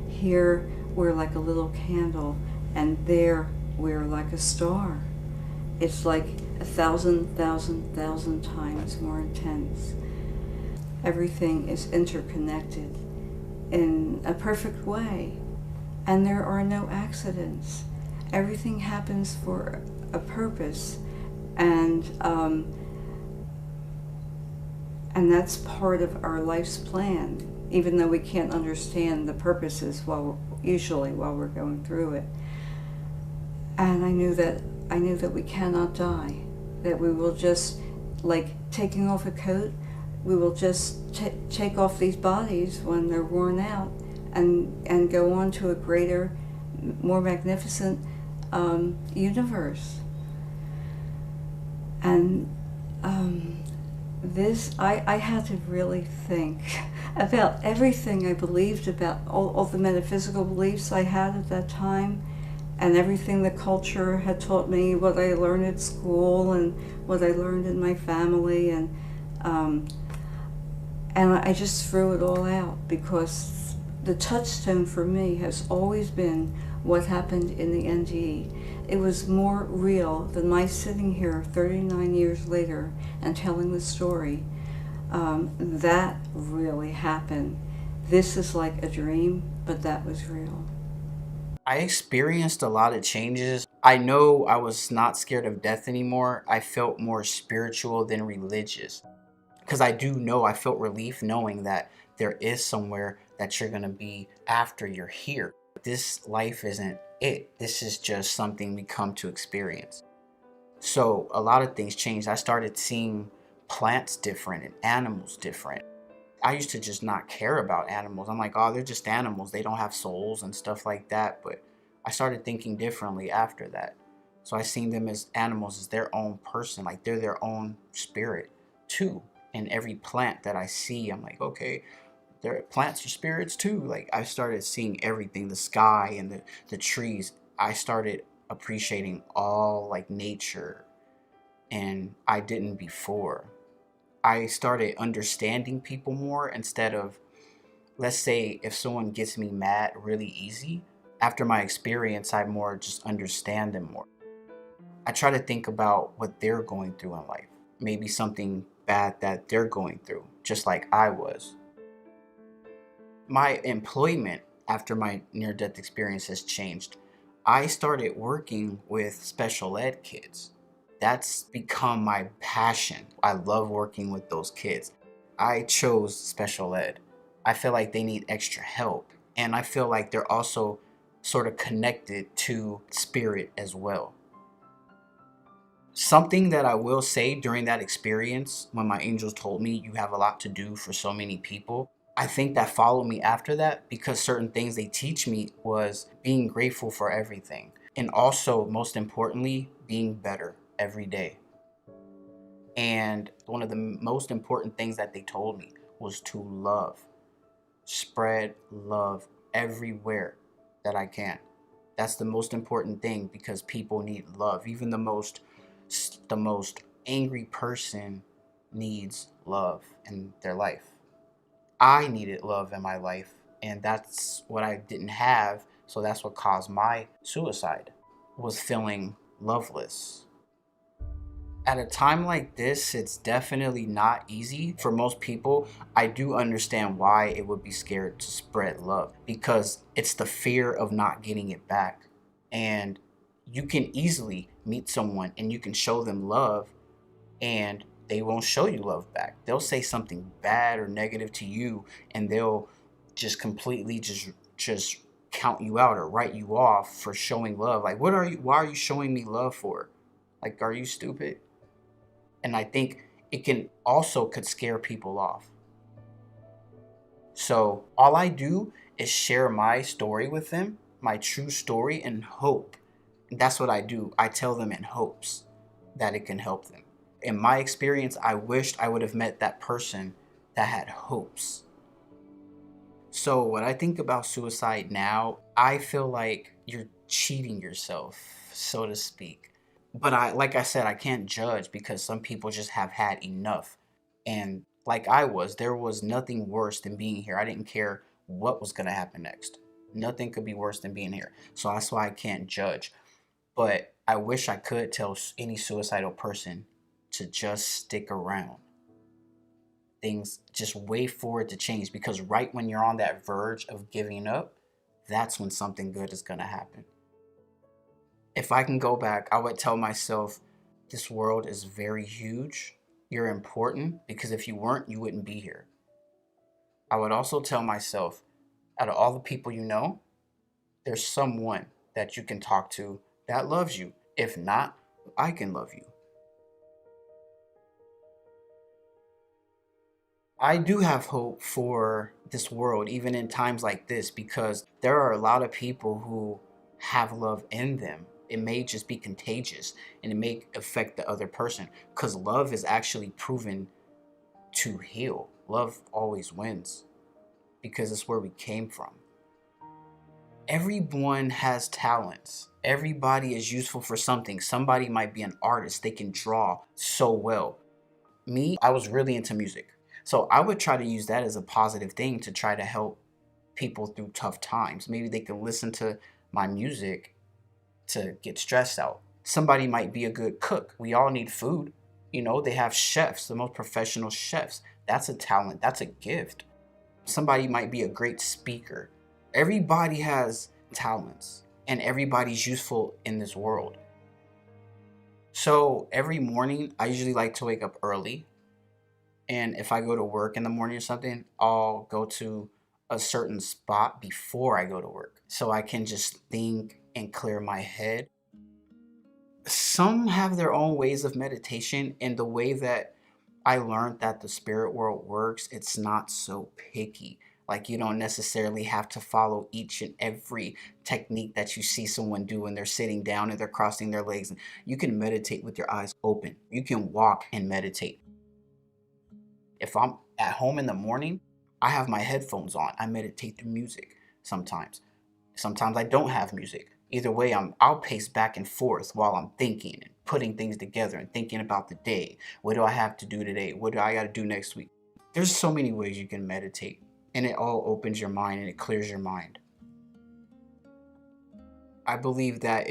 here we're like a little candle, and there we're like a star. It's like 1,000 times more intense. Everything is interconnected in a perfect way, and there are no accidents. Everything happens for a purpose, and that's part of our life's plan, even though we can't understand the purposes usually while we're going through it. And I knew that we cannot die, that we will just, like taking off a coat, we will just take off these bodies when they're worn out and go on to a greater, more magnificent universe. And I had to really think about everything I believed, about all the metaphysical beliefs I had at that time, and everything the culture had taught me, what I learned at school and what I learned in my family, and I just threw it all out, because the touchstone for me has always been what happened in the NDE. It was more real than my sitting here 39 years later and telling the story. That really happened. This is like a dream, but that was real. I experienced a lot of changes. I know I was not scared of death anymore. I felt more spiritual than religious. Because I do know, I felt relief knowing that there is somewhere that you're going to be after you're here. This life isn't it. This is just something we come to experience. So a lot of things changed. I started seeing plants different and animals different. I used to just not care about animals. I'm like, oh, they're just animals. They don't have souls and stuff like that. But I started thinking differently after that. So I seen them as animals, as their own person. Like they're their own spirit too. And every plant that I see, I'm like, okay, plants are spirits too. Like I started seeing everything, the sky and the trees. I started appreciating all like nature, and I didn't before. I started understanding people more instead of, let's say, if someone gets me mad really easy, after my experience, I more just understand them more. I try to think about what they're going through in life, maybe something bad that they're going through, just like I was. My employment after my near-death experience has changed. I started working with special ed kids. That's become my passion. I love working with those kids. I chose special ed. I feel like they need extra help. And I feel like they're also sort of connected to spirit as well. Something that I will say during that experience, when my angels told me you have a lot to do for so many people, I think that followed me after that, because certain things they teach me was being grateful for everything. And also, most importantly, being better every day. And one of the most important things that they told me was to love. Spread love everywhere that I can. That's the most important thing, because people need love. Even the most angry person needs love in their life. I needed love in my life, and that's what I didn't have. So that's what caused my suicide, was feeling loveless. At a time like this, it's definitely not easy for most people. I do understand why it would be scared to spread love, because it's the fear of not getting it back. And you can easily meet someone and you can show them love, and they won't show you love back. They'll say something bad or negative to you, and they'll just completely just count you out or write you off for showing love. Like, why are you showing me love for? Like, are you stupid? And I think it could scare people off. So all I do is share my story with them, my true story, and hope. And that's what I do. I tell them in hopes that it can help them. In my experience, I wished I would have met that person that had hopes. So when I think about suicide now, I feel like you're cheating yourself, so to speak. But like I said, I can't judge, because some people just have had enough. And like there was nothing worse than being here. I didn't care what was going to happen next. Nothing could be worse than being here. So that's why I can't judge. But I wish I could tell any suicidal person to just stick around. Things, just wait for it to change, because right when you're on that verge of giving up, that's when something good is going to happen. If I can go back, I would tell myself, this world is very huge. You're important, because if you weren't, you wouldn't be here. I would also tell myself, out of all the people you know, there's someone that you can talk to that loves you. If not, I can love you. I do have hope for this world, even in times like this, because there are a lot of people who have love in them. It may just be contagious, and it may affect the other person, because love is actually proven to heal. Love always wins, because it's where we came from. Everyone has talents. Everybody is useful for something. Somebody might be an artist. They can draw so well. Me, I was really into music. So I would try to use that as a positive thing to try to help people through tough times. Maybe they can listen to my music to get stressed out. Somebody might be a good cook. We all need food. You know, they have chefs, the most professional chefs. That's a talent. That's a gift. Somebody might be a great speaker. Everybody has talents, and everybody's useful in this world. So every morning, I usually like to wake up early. And if I go to work in the morning or something, I'll go to a certain spot before I go to work so I can just think and clear my head. Some have their own ways of meditation, and the way that I learned that the spirit world works, it's not so picky. Like, you don't necessarily have to follow each and every technique that you see someone do when they're sitting down and they're crossing their legs. You can meditate with your eyes open. You can walk and meditate. If I'm at home in the morning, I have my headphones on. I meditate through music sometimes. Sometimes I don't have music. Either way, I'll pace back and forth while I'm thinking and putting things together and thinking about the day. What do I have to do today? What do I got to do next week? There's so many ways you can meditate, and it all opens your mind and it clears your mind. I believe that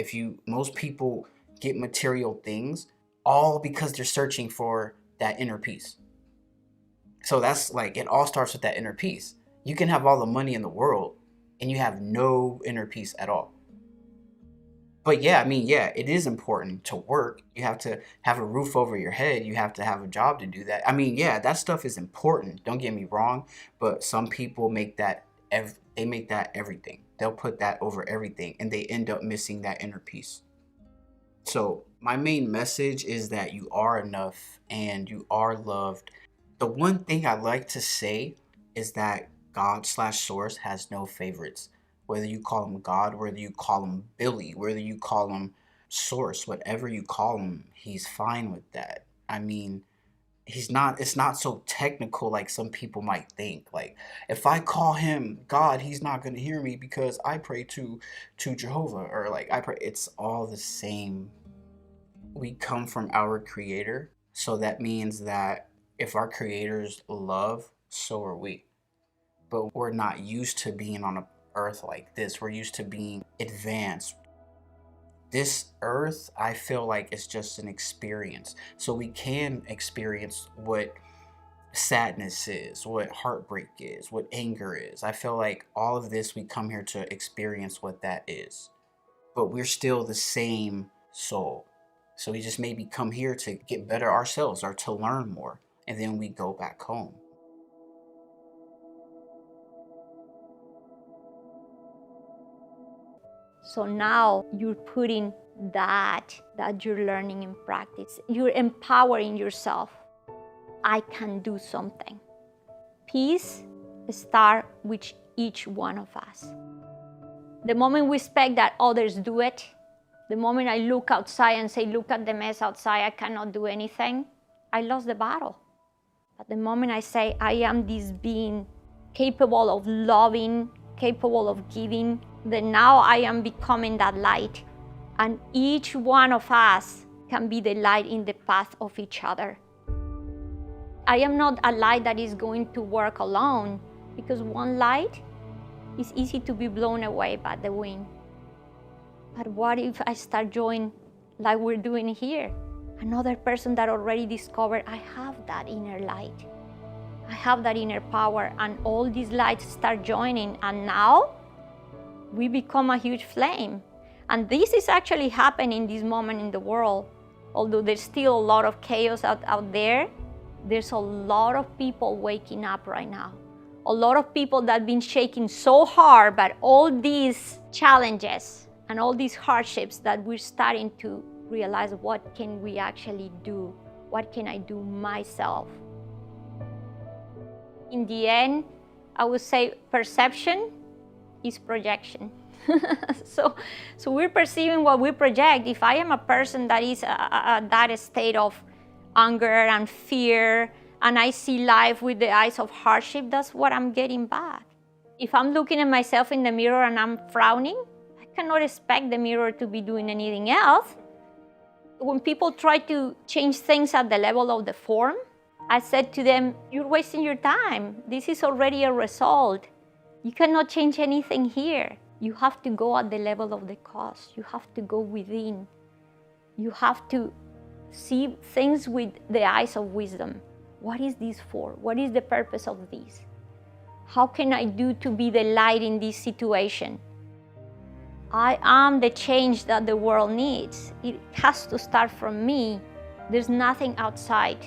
most people get material things all because they're searching for that inner peace. So that's like, it all starts with that inner peace. You can have all the money in the world and you have no inner peace at all. But yeah, it is important to work. You have to have a roof over your head. You have to have a job to do that. That stuff is important. Don't get me wrong. But some people make that everything. They'll put that over everything, and they end up missing that inner peace. So my main message is that you are enough and you are loved. The one thing I like to say is that God/Source has no favorites. Whether you call him God, whether you call him Billy, whether you call him Source, whatever you call him, he's fine with that. It's not so technical like some people might think. Like, if I call him God, he's not going to hear me because I pray to Jehovah, or like I pray. It's all the same. We come from our Creator, so that means that if our Creator's love, so are we. But we're not used to being on a earth like this. We're used to being advanced. This earth, I feel like, is just an experience. So we can experience what sadness is, what heartbreak is, what anger is. I feel like all of this, we come here to experience what that is. But we're still the same soul. So we just maybe come here to get better ourselves or to learn more. And then we go back home. So now you're putting that you're learning in practice. You're empowering yourself. I can do something. Peace starts with each one of us. The moment we expect that others do it, the moment I look outside and say, look at the mess outside, I cannot do anything, I lost the battle. But the moment I say, I am this being capable of loving, capable of giving, then now I am becoming that light. And each one of us can be the light in the path of each other. I am not a light that is going to work alone, because one light is easy to be blown away by the wind. But what if I start joining like we're doing here? Another person that already discovered, I have that inner light. I have that inner power, and all these lights start joining, and now we become a huge flame. And this is actually happening this moment in the world. Although there's still a lot of chaos out there, there's a lot of people waking up right now. A lot of people that have been shaking so hard by all these challenges and all these hardships that we're starting to realize, what can we actually do? What can I do myself? In the end, I would say perception is projection. So we're perceiving what we project. If I am a person that is that state of anger and fear, and I see life with the eyes of hardship, that's what I'm getting back. If I'm looking at myself in the mirror and I'm frowning, I cannot expect the mirror to be doing anything else. When people try to change things at the level of the form, I said to them, you're wasting your time. This is already a result. You cannot change anything here. You have to go at the level of the cause. You have to go within. You have to see things with the eyes of wisdom. What is this for? What is the purpose of this? How can I do to be the light in this situation? I am the change that the world needs. It has to start from me. There's nothing outside.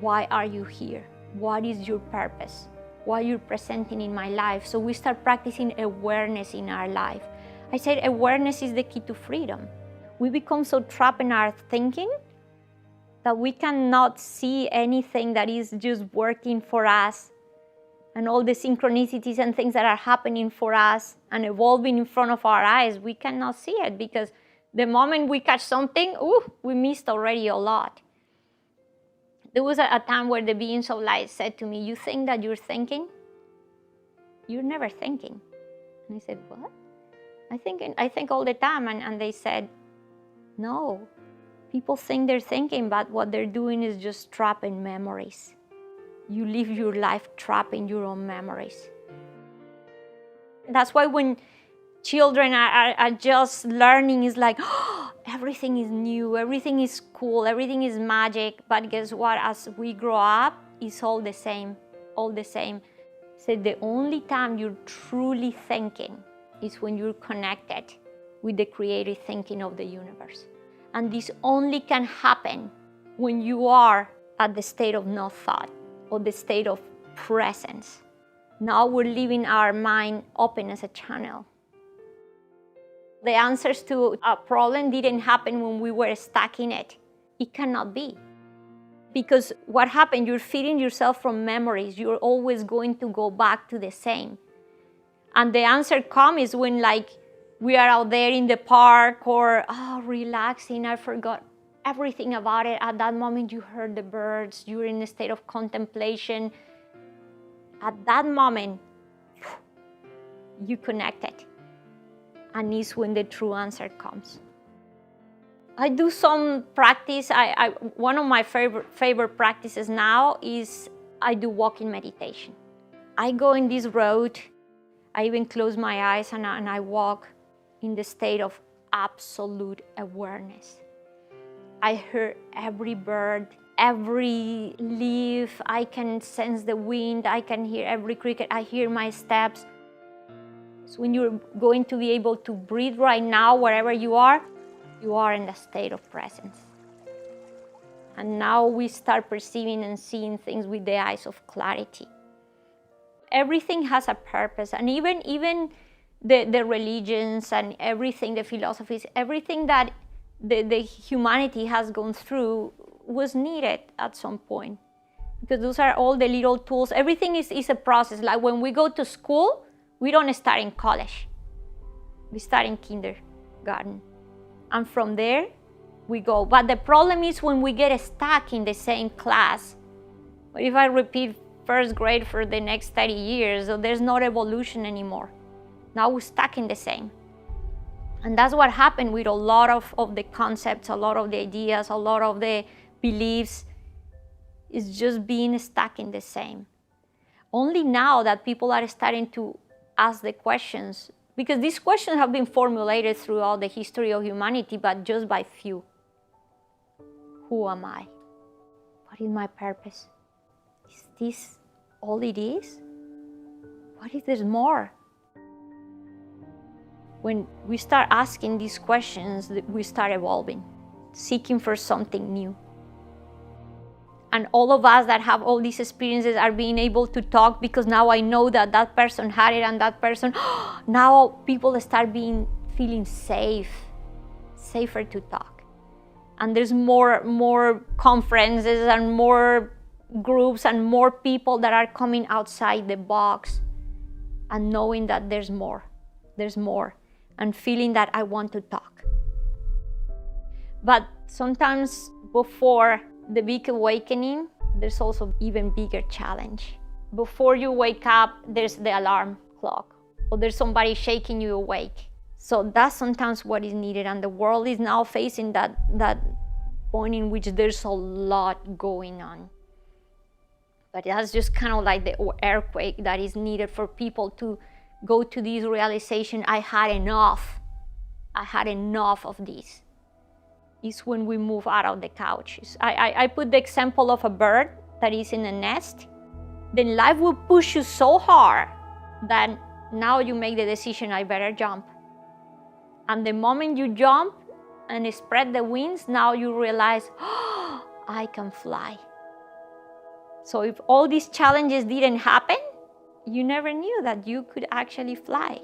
Why are you here? What is your purpose? What you're presenting in my life? So we start practicing awareness in our life. I said awareness is the key to freedom. We become so trapped in our thinking that we cannot see anything that is just working for us, and all the synchronicities and things that are happening for us and evolving in front of our eyes. We cannot see it because the moment we catch something, we missed already a lot. There was a time where the beings of light said to me, you think that you're thinking? You're never thinking. And I said, what? I think all the time. And they said, no. People think they're thinking, but what they're doing is just trapping memories. You live your life trapped in your own memories. That's why when children are just learning, it's like, oh, everything is new, everything is cool, everything is magic. But guess what? As we grow up, it's all the same, all the same. So the only time you're truly thinking is when you're connected with the creative thinking of the universe. And this only can happen when you are at the state of no thought or the state of presence. Now we're leaving our mind open as a channel. The answers to a problem didn't happen when we were stuck in it. It cannot be. Because what happened, you're feeding yourself from memories. You're always going to go back to the same. And the answer comes when we are out there in the park or relaxing, I forgot everything about it. At that moment you heard the birds, you're in a state of contemplation. At that moment, you connected. And it's when the true answer comes. I do some practice. One of my favorite practices now is I do walking meditation. I go in this road, I even close my eyes and I walk in the state of absolute awareness. I hear every bird, every leaf, I can sense the wind, I can hear every cricket, I hear my steps. So when you're going to be able to breathe right now, wherever you are in the state of presence. And now we start perceiving and seeing things with the eyes of clarity. Everything has a purpose, and even the religions and everything, the philosophies, everything that the humanity has gone through was needed at some point. Because those are all the little tools. Everything is a process. Like when we go to school, we don't start in college. We start in kindergarten. And from there, we go. But the problem is when we get stuck in the same class. What if I repeat first grade for the next 30 years? So there's no evolution anymore. Now we're stuck in the same. And that's what happened with a lot of the concepts, a lot of the ideas, a lot of the beliefs, is just being stuck in the same. Only now that people are starting to ask the questions, because these questions have been formulated throughout the history of humanity, but just by few. Who am I? What is my purpose? Is this all it is? What if there's more? When we start asking these questions, we start evolving, seeking for something new. And all of us that have all these experiences are being able to talk because now I know that that person had it and that person, now people start feeling safer to talk. And there's more conferences and more groups and more people that are coming outside the box and knowing that there's more, and feeling that I want to talk. But sometimes before the big awakening, there's also even bigger challenge. Before you wake up, there's the alarm clock, or there's somebody shaking you awake. So that's sometimes what is needed, and the world is now facing that point in which there's a lot going on. But that's just kind of like the earthquake that is needed for people to go to this realization, I had enough of this. is when we move out of the couch. I put the example of a bird that is in a nest. Then life will push you so hard that now you make the decision, I better jump. And the moment you jump and spread the wings, now you realize, oh, I can fly. So if all these challenges didn't happen, you never knew that you could actually fly.